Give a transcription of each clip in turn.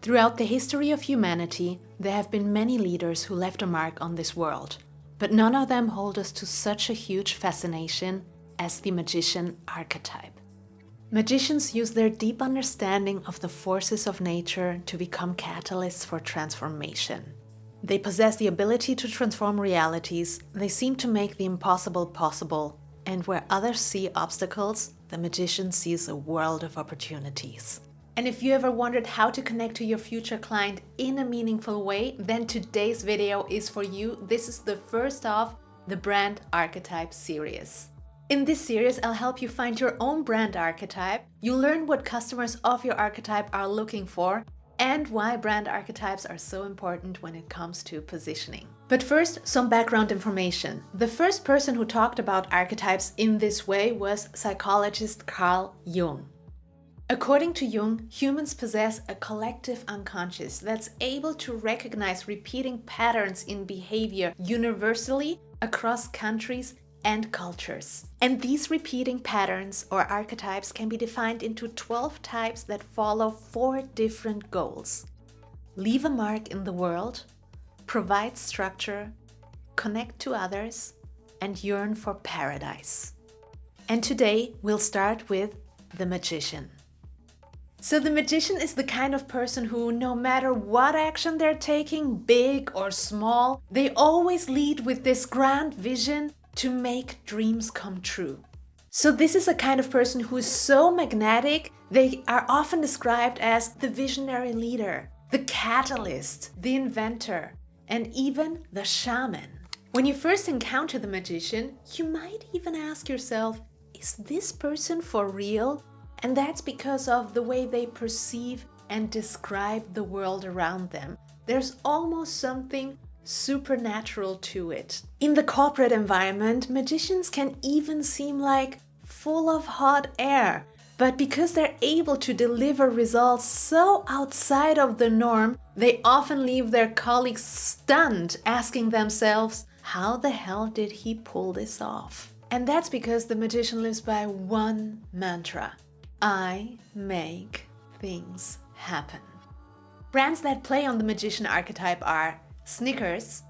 Throughout the history of humanity, there have been many leaders who left a mark on this world, but none of them hold us to such a huge fascination as the magician archetype. Magicians use their deep understanding of the forces of nature to become catalysts for transformation. They possess the ability to transform realities, they seem to make the impossible possible, and where others see obstacles, the magician sees a world of opportunities. And if you ever wondered how to connect to your future client in a meaningful way, then today's video is for you. This is the first of the Brand Archetype series. In this series, I'll help you find your own brand archetype. You'll learn what customers of your archetype are looking for and why brand archetypes are so important when it comes to positioning. But first, some background information. The first person who talked about archetypes in this way was psychologist Carl Jung. According to Jung, humans possess a collective unconscious that's able to recognize repeating patterns in behavior universally across countries and cultures. And these repeating patterns or archetypes can be defined into 12 types that follow 4 different goals: leave a mark in the world, provide structure, connect to others, and yearn for paradise. And today we'll start with the magician. So the magician is the kind of person who, no matter what action they're taking, big or small, they always lead with this grand vision to make dreams come true. So this is a kind of person who is so magnetic, they are often described as the visionary leader, the catalyst, the inventor, and even the shaman. When you first encounter the magician, you might even ask yourself, is this person for real? And that's because of the way they perceive and describe the world around them. There's almost something supernatural to it. In the corporate environment, magicians can even seem like full of hot air. But because they're able to deliver results so outside of the norm, they often leave their colleagues stunned, asking themselves, how the hell did he pull this off? And that's because the magician lives by one mantra: I make things happen. Brands that play on the magician archetype are Snickers,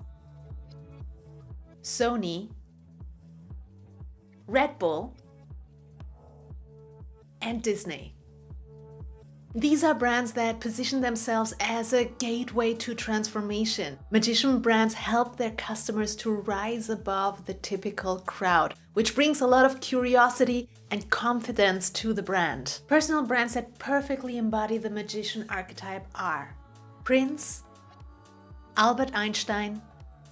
Sony, Red Bull, and Disney. These are brands that position themselves as a gateway to transformation. Magician brands help their customers to rise above the typical crowd, which brings a lot of curiosity and confidence to the brand. Personal brands that perfectly embody the magician archetype are Prince, Albert Einstein,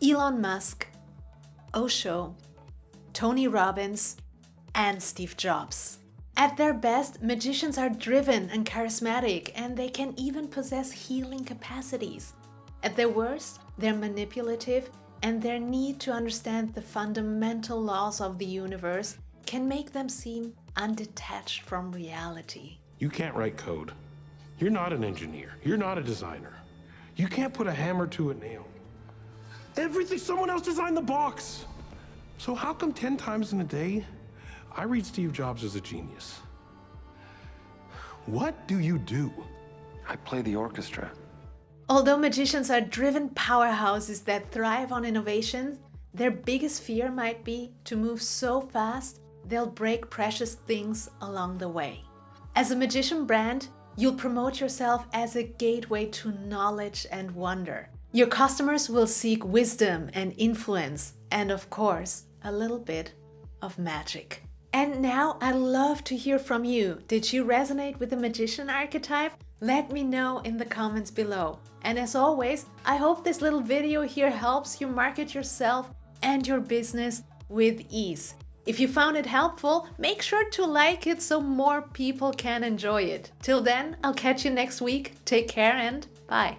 Elon Musk, Osho, Tony Robbins, and Steve Jobs. At their best, magicians are driven and charismatic, and they can even possess healing capacities. At their worst, they're manipulative, and their need to understand the fundamental laws of the universe can make them seem undetached from reality. You can't write code. You're not an engineer. You're not a designer. You can't put a hammer to a nail. Everything, someone else designed the box. So how come 10 times in a day, I read Steve Jobs as a genius? What do you do? I play the orchestra. Although magicians are driven powerhouses that thrive on innovations, their biggest fear might be to move so fast they'll break precious things along the way. As a magician brand, you'll promote yourself as a gateway to knowledge and wonder. Your customers will seek wisdom and influence, and of course, a little bit of magic. And now I'd love to hear from you. Did you resonate with the magician archetype? Let me know in the comments below. And as always, I hope this little video here helps you market yourself and your business with ease. If you found it helpful, make sure to like it so more people can enjoy it. Till then, I'll catch you next week. Take care and bye.